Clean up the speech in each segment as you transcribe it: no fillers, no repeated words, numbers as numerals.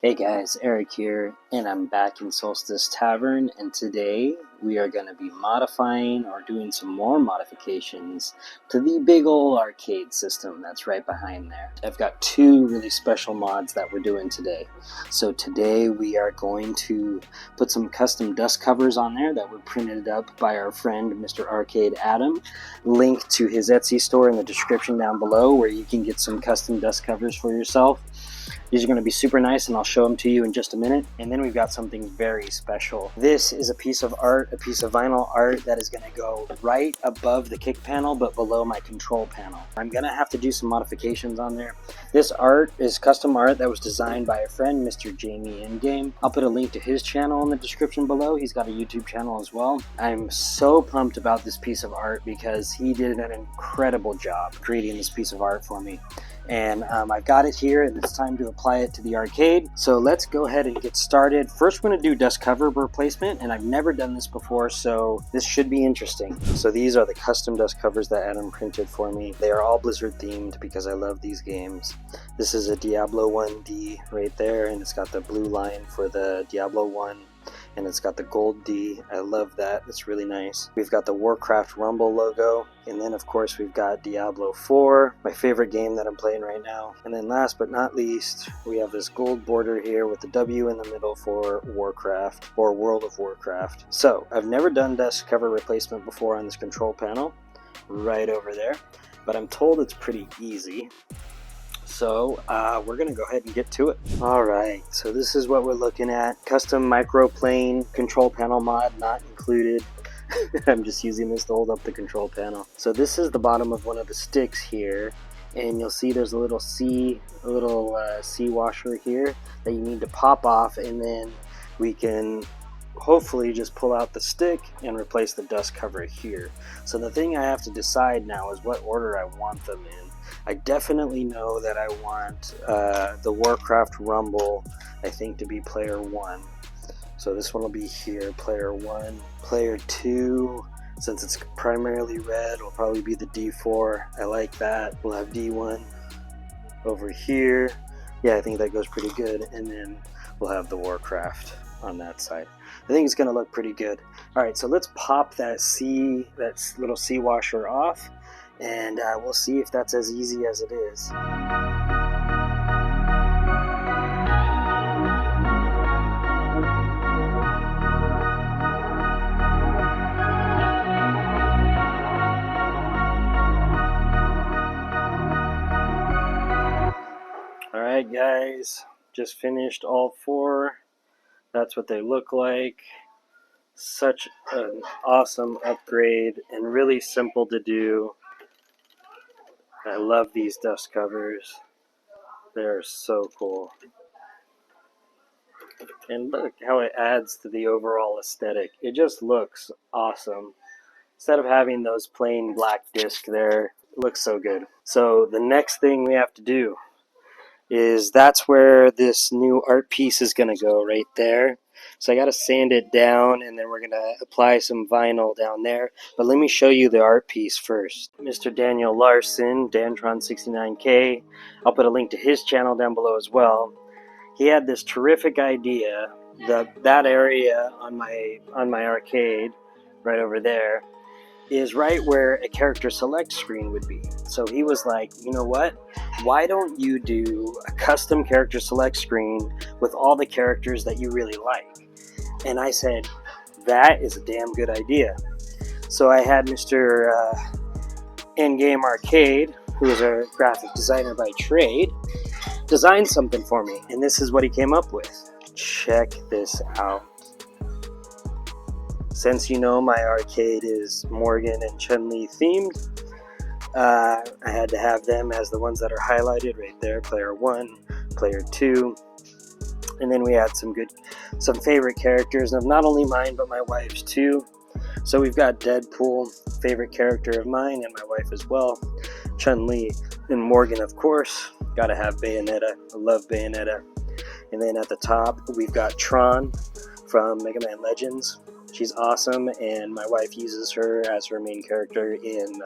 Hey guys, Eric here, and I'm back in Solstice Tavern, and today we are going to be modifying or doing some more modifications to the big old arcade system that's right behind there. I've got two really special mods that we're doing today. So today we are going to put some custom dust covers on there that were printed up by our friend Mr. ArcadeAdam. Link to his Etsy store in the description down below where you can get some custom dust covers for yourself. These are going to be super nice, and I'll show them to you in just a minute. And then we've got something very special. This is a piece of art, a piece of vinyl art that is going to go right above the kick panel, but below my control panel. I'm going to have to do some modifications on there. This art is custom art that was designed by a friend, Mr. Jamie Ingame. I'll put a link to his channel in the description below. He's got a YouTube channel as well. I'm so pumped about this piece of art because he did an incredible job creating this piece of art for me. And I've got it here, and it's time to apply it to the arcade. So let's go ahead and get started. First, we're going to do dust cover replacement, and I've never done this before, so this should be interesting. So these are the custom dust covers that Adam printed for me. They are all Blizzard themed because I love these games. This is a Diablo 1D right there, and it's got the blue line for the Diablo 1. And it's got the gold D. I love that. It's really nice. We've got the Warcraft Rumble logo. And then, of course, we've got Diablo 4, my favorite game that I'm playing right now. And then last but not least, we have this gold border here with the W in the middle for Warcraft, or World of Warcraft. So, I've never done dust cover replacement before on this control panel, right over there. But I'm told it's pretty easy. So we're going to go ahead and get to it. Alright, so this is what we're looking at. Custom microplane control panel mod not included. I'm just using this to hold up the control panel. So this is the bottom of one of the sticks here. And you'll see there's a little C washer here that you need to pop off, and then we can hopefully just pull out the stick and replace the dust cover here. So the thing I have to decide now is what order I want them in. I definitely know that I want the Warcraft Rumble, I think, to be player 1. So this one will be here, player 1. Player 2, since it's primarily red, will probably be the D4. I like that. We'll have D1 over here. Yeah, I think that goes pretty good. And then we'll have the Warcraft on that side. I think it's going to look pretty good. Alright, so let's pop that little C washer off. And we'll see if that's as easy as it is. Alright guys, just finished all 4. That's what they look like. Such an awesome upgrade and really simple to do. I love these dust covers. They're so cool. And look how it adds to the overall aesthetic. It just looks awesome. Instead of having those plain black discs there, it looks so good. So the next thing we have to do is that's where this new art piece is going to go, right there. So I got to sand it down, and then we're going to apply some vinyl down there. But let me show you the art piece first. Mr. Daniel Larson, Dantron69K, I'll put a link to his channel down below as well. He had this terrific idea. That area on my arcade, right over there, is right where a character select screen would be. So he was like, you know what? Why don't you do a custom character select screen with all the characters that you really like? And I said, that is a damn good idea. So I had Mr. Endgame Arcade, who is a graphic designer by trade, design something for me. And this is what he came up with. Check this out. Since you know my arcade is Morgan and Chun-Li themed, I had to have them as the ones that are highlighted right there. Player 1, player 2, and then we had some favorite characters of not only mine but my wife's too. So we've got Deadpool, favorite character of mine and my wife as well. Chun-Li and Morgan, of course. Gotta have Bayonetta. I love Bayonetta. And then at the top we've got Tron from Mega Man Legends. She's awesome, and my wife uses her as her main character in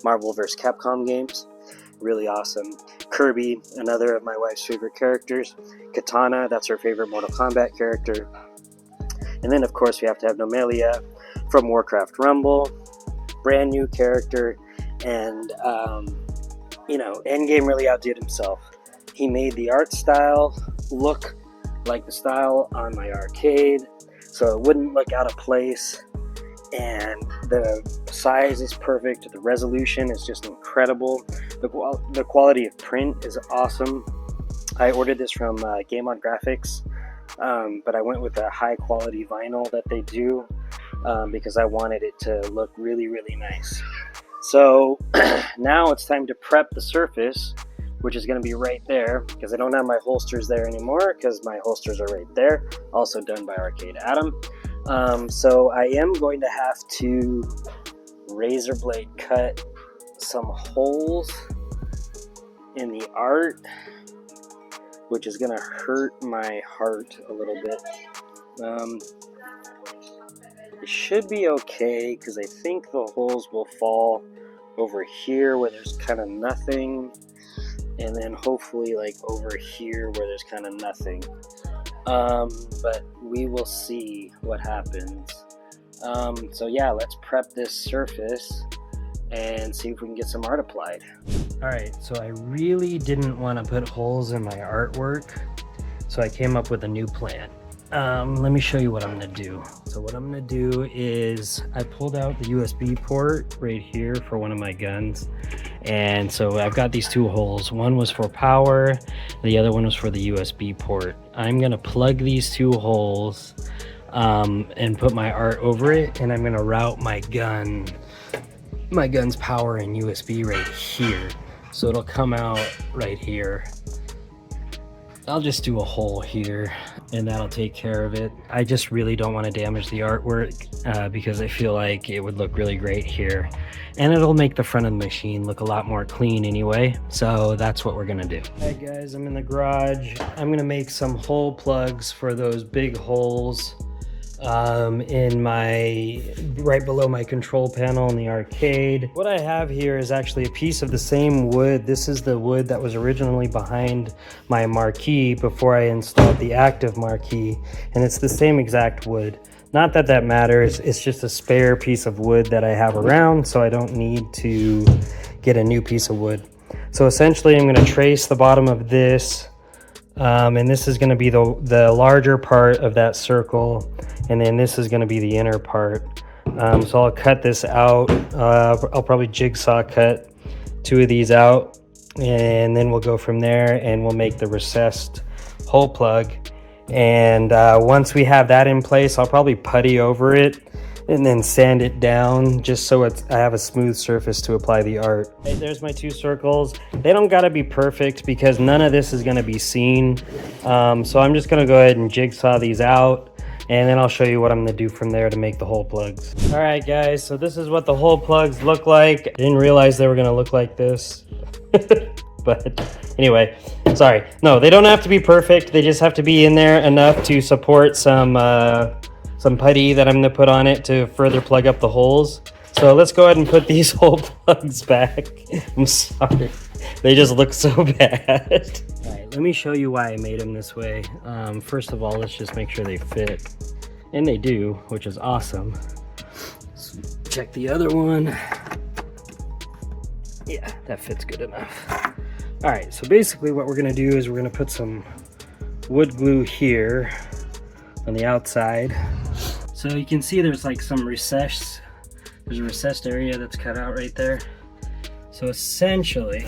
Marvel vs. Capcom games. really awesome. Kirby, another of my wife's favorite characters. Katana, that's her favorite Mortal Kombat character. And then of course we have to have Nomelia from Warcraft Rumble, brand new character, and you know, Endgame really outdid himself. He made the art style look like the style on my arcade, so it wouldn't look out of place, and the size is perfect, the resolution is just incredible, the quality of print is awesome. I ordered this from Game On Graphics, but I went with a high quality vinyl that they do because I wanted it to look really, really nice. So now it's time to prep the surface, which is going to be right there, because I don't have my holsters there anymore, because my holsters are right there, also done by Arcade Adam. So I am going to have to razor blade cut some holes in the art, which is going to hurt my heart a little bit. It should be okay, because I think the holes will fall over here where there's kind of nothing, and then hopefully like over here where there's kind of nothing. But we will see what happens. So yeah, let's prep this surface and see if we can get some art applied. Alright, so I really didn't want to put holes in my artwork, so I came up with a new plan. Let me show you what I'm going to do. So what I'm going to do is I pulled out the USB port right here for one of my guns. And so I've got these two holes. One was for power, the other one was for the USB port. I'm going to plug these two holes and put my art over it, and I'm going to route my gun's power and USB right here. So it'll come out right here. I'll just do a hole here and that'll take care of it. I just really don't want to damage the artwork because I feel like it would look really great here. And it'll make the front of the machine look a lot more clean anyway. So that's what we're gonna do. Alright guys, I'm in the garage. I'm gonna make some hole plugs for those big holes in my right below my control panel in the arcade. What I have here is actually a piece of the same wood. This is the wood that was originally behind my marquee before I installed the active marquee, and it's the same exact wood. Not that that matters, it's just a spare piece of wood that I have around, so I don't need to get a new piece of wood. So essentially I'm going to trace the bottom of this, and this is going to be the larger part of that circle, and then this is going to be the inner part. So I'll cut this out. I'll probably jigsaw cut two of these out, and then we'll go from there and we'll make the recessed hole plug. And once we have that in place, I'll probably putty over it and then sand it down just so I have a smooth surface to apply the art. Okay, there's my two circles. They don't gotta be perfect because none of this is gonna be seen. So I'm just gonna go ahead and jigsaw these out, and then I'll show you what I'm gonna do from there to make the hole plugs. All right guys, so this is what the hole plugs look like. I didn't realize they were gonna look like this. But anyway, sorry. No, they don't have to be perfect. They just have to be in there enough to support some putty that I'm going to put on it to further plug up the holes. So let's go ahead and put these hole plugs back. I'm sorry. They just look so bad. All right, let me show you why I made them this way. First of all, let's just make sure they fit. And they do, which is awesome. Let's check the other one. Yeah, that fits good enough. All right, so basically what we're gonna do is we're gonna put some wood glue here on the outside. So you can see there's like some recess. There's a recessed area that's cut out right there. So essentially,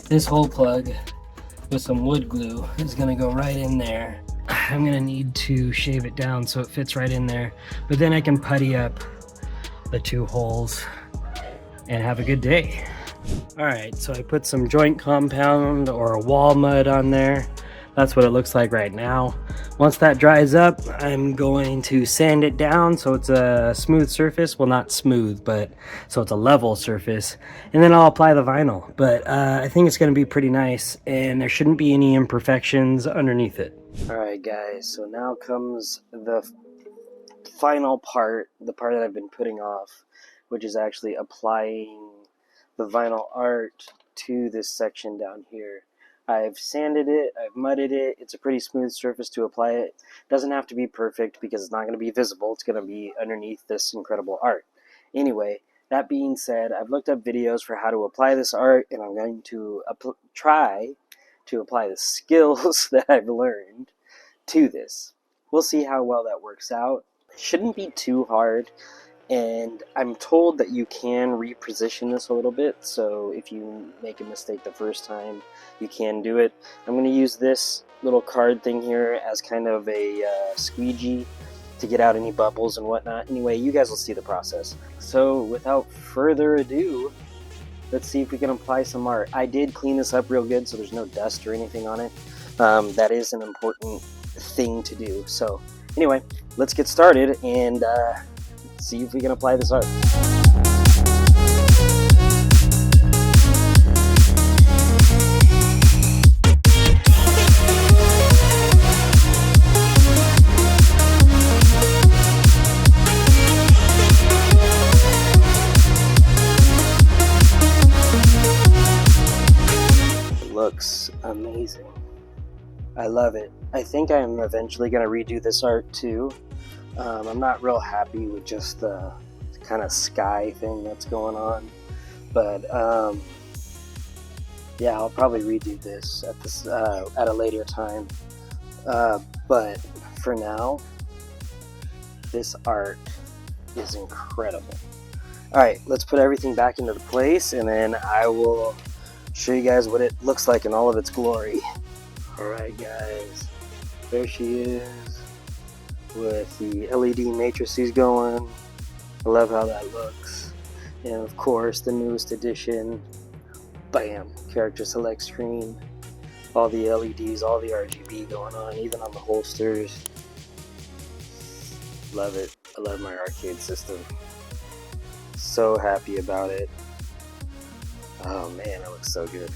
this hole plug with some wood glue is gonna go right in there. I'm gonna need to shave it down so it fits right in there, but then I can putty up the two holes and have a good day. All right, so I put some joint compound or wall mud on there. That's what it looks like right now. Once that dries up, I'm going to sand it down so it's a smooth surface. Well, not smooth, but so it's a level surface. And then I'll apply the vinyl. But I think it's going to be pretty nice, and there shouldn't be any imperfections underneath it. All right, guys, so now comes the final part, the part that I've been putting off, which is actually applying the vinyl art to this section down here. I've sanded it, I've mudded it, it's a pretty smooth surface to apply it. Doesn't have to be perfect because it's not going to be visible, it's going to be underneath this incredible art. Anyway, that being said, I've looked up videos for how to apply this art, and I'm going to try to apply the skills that I've learned to this. We'll see how well that works out. It shouldn't be too hard, and I'm told that you can reposition this a little bit, so if you make a mistake the first time, you can do it. I'm going to use this little card thing here as kind of a squeegee to get out any bubbles and whatnot. Anyway, you guys will see the process. So without further ado, let's see if we can apply some art. I did clean this up real good so there's no dust or anything on it. That is an important thing to do. So anyway, let's get started and see if we can apply this art. Looks amazing. I love it. I think I'm eventually going to redo this art too. I'm not real happy with just the kind of sky thing that's going on, but yeah, I'll probably redo this at a later time. But for now, this art is incredible. Alright, let's put everything back into the place, and then I will show you guys what it looks like in all of its glory. Alright guys, there she is with the LED matrices going. I love how that looks. And of course the newest edition, bam, character select screen, all the LEDs, all the RGB going on, even on the holsters. Love it. I love my arcade system. So happy about it. Oh man, it looks so good.